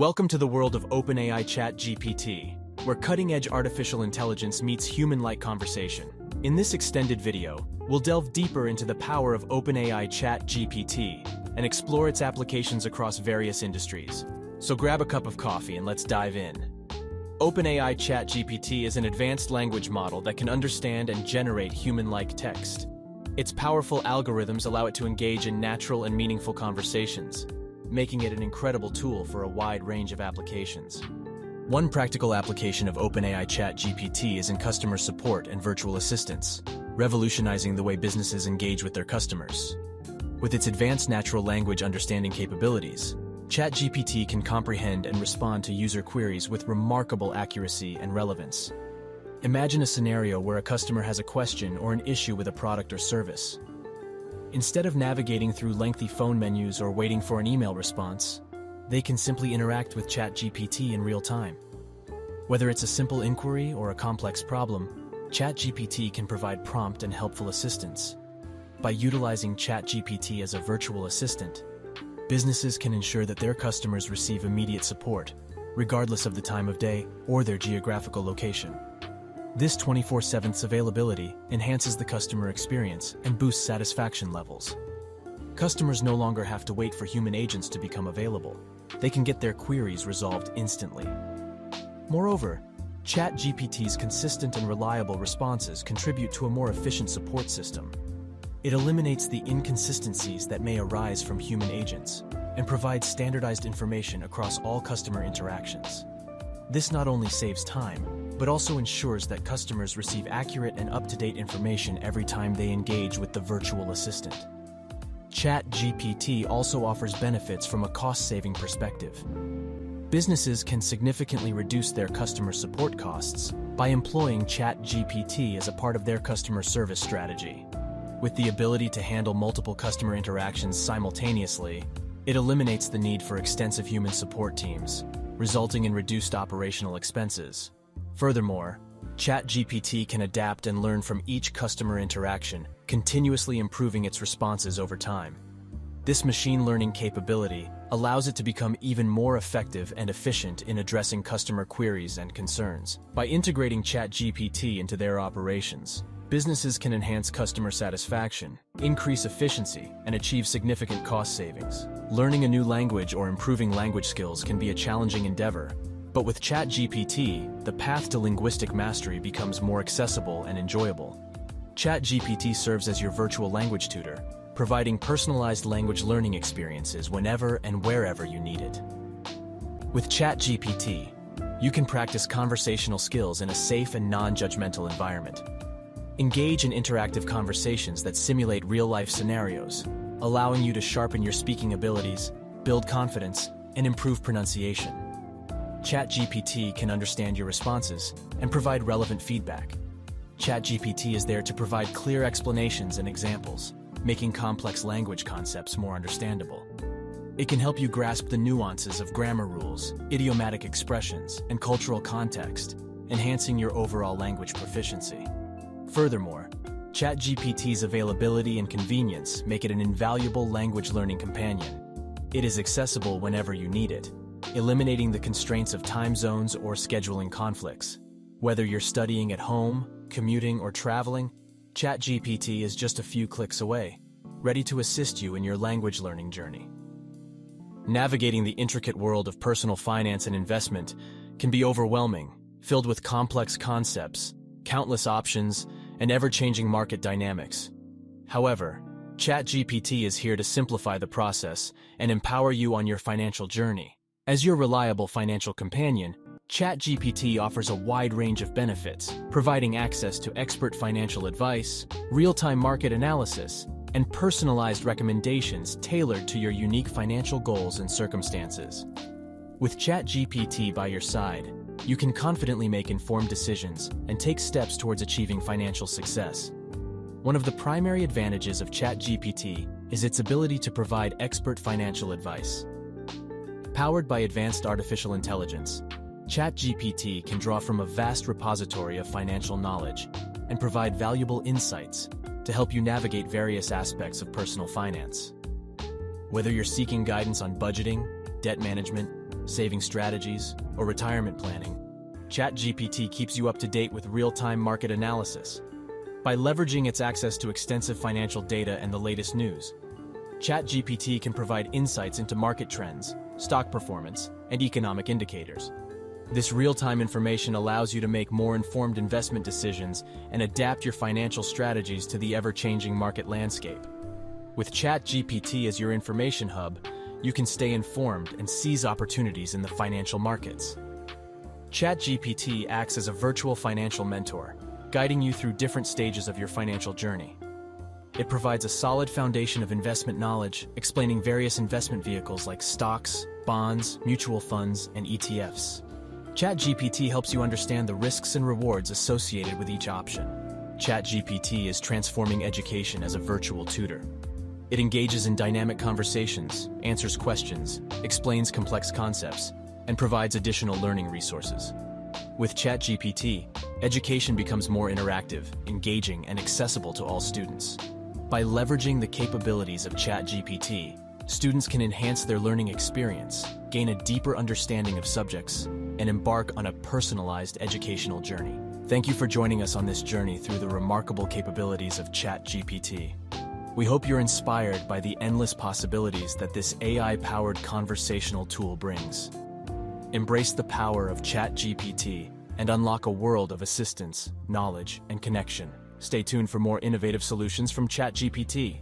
Welcome to the world of OpenAI Chat GPT, where cutting-edge artificial intelligence meets human-like conversation. In this extended video, we'll delve deeper into the power of OpenAI Chat GPT and explore its applications across various industries. So grab a cup of coffee and let's dive in. OpenAI Chat GPT is an advanced language model that can understand and generate human-like text. Its powerful algorithms allow it to engage in natural and meaningful conversations, making it an incredible tool for a wide range of applications. One practical application of OpenAI Chat GPT is in customer support and virtual assistance, revolutionizing the way businesses engage with their customers. With its advanced natural language understanding capabilities, Chat GPT can comprehend and respond to user queries with remarkable accuracy and relevance. Imagine a scenario where a customer has a question or an issue with a product or service. Instead of navigating through lengthy phone menus or waiting for an email response, they can simply interact with Chat GPT in real time. Whether it's a simple inquiry or a complex problem, Chat GPT can provide prompt and helpful assistance. By utilizing Chat GPT as a virtual assistant, businesses can ensure that their customers receive immediate support, regardless of the time of day or their geographical location. This 24/7 availability enhances the customer experience and boosts satisfaction levels. Customers no longer have to wait for human agents to become available. They can get their queries resolved instantly. Moreover, ChatGPT's consistent and reliable responses contribute to a more efficient support system. It eliminates the inconsistencies that may arise from human agents and provides standardized information across all customer interactions. This not only saves time, but also ensures that customers receive accurate and up-to-date information every time they engage with the virtual assistant. ChatGPT also offers benefits from a cost-saving perspective. Businesses can significantly reduce their customer support costs by employing ChatGPT as a part of their customer service strategy. With the ability to handle multiple customer interactions simultaneously, it eliminates the need for extensive human support teams, resulting in reduced operational expenses. Furthermore, ChatGPT can adapt and learn from each customer interaction, continuously improving its responses over time. This machine learning capability allows it to become even more effective and efficient in addressing customer queries and concerns. By integrating ChatGPT into their operations, businesses can enhance customer satisfaction, increase efficiency, and achieve significant cost savings. Learning a new language or improving language skills can be a challenging endeavor, but with ChatGPT, the path to linguistic mastery becomes more accessible and enjoyable. ChatGPT serves as your virtual language tutor, providing personalized language learning experiences whenever and wherever you need it. With ChatGPT, you can practice conversational skills in a safe and non-judgmental environment. Engage in interactive conversations that simulate real-life scenarios, allowing you to sharpen your speaking abilities, build confidence, and improve pronunciation. ChatGPT can understand your responses and provide relevant feedback. ChatGPT is there to provide clear explanations and examples, making complex language concepts more understandable. It can help you grasp the nuances of grammar rules, idiomatic expressions, and cultural context, enhancing your overall language proficiency. Furthermore, ChatGPT's availability and convenience make it an invaluable language learning companion. It is accessible whenever you need it, eliminating the constraints of time zones or scheduling conflicts. Whether you're studying at home, commuting, or traveling, ChatGPT is just a few clicks away, ready to assist you in your language learning journey. Navigating the intricate world of personal finance and investment can be overwhelming, filled with complex concepts, countless options, and ever-changing market dynamics. However, ChatGPT is here to simplify the process and empower you on your financial journey. As your reliable financial companion, ChatGPT offers a wide range of benefits, providing access to expert financial advice, real-time market analysis, and personalized recommendations tailored to your unique financial goals and circumstances. With ChatGPT by your side, you can confidently make informed decisions and take steps towards achieving financial success. One of the primary advantages of ChatGPT is its ability to provide expert financial advice. Powered by advanced artificial intelligence, ChatGPT can draw from a vast repository of financial knowledge and provide valuable insights to help you navigate various aspects of personal finance. Whether you're seeking guidance on budgeting, debt management, saving strategies, or retirement planning, Chat GPT keeps you up to date with real-time market analysis. By leveraging its access to extensive financial data and the latest news, Chat GPT can provide insights into market trends, stock performance, and economic indicators. This real-time information allows you to make more informed investment decisions and adapt your financial strategies to the ever-changing market landscape. With Chat GPT as your information hub, you can stay informed and seize opportunities in the financial markets. Chat GPT acts as a virtual financial mentor, guiding you through different stages of your financial journey. It provides a solid foundation of investment knowledge, explaining various investment vehicles like stocks, bonds, mutual funds, and ETFs. Chat GPT helps you understand the risks and rewards associated with each option. Chat GPT is transforming education as a virtual tutor. It engages in dynamic conversations, answers questions, explains complex concepts, and provides additional learning resources. With Chat GPT, education becomes more interactive, engaging, and accessible to all students. By leveraging the capabilities of Chat GPT, students can enhance their learning experience, gain a deeper understanding of subjects, and embark on a personalized educational journey. Thank you for joining us on this journey through the remarkable capabilities of Chat GPT. We hope you're inspired by the endless possibilities that this AI-powered conversational tool brings. Embrace the power of Chat GPT and unlock a world of assistance, knowledge, and connection. Stay tuned for more innovative solutions from Chat GPT.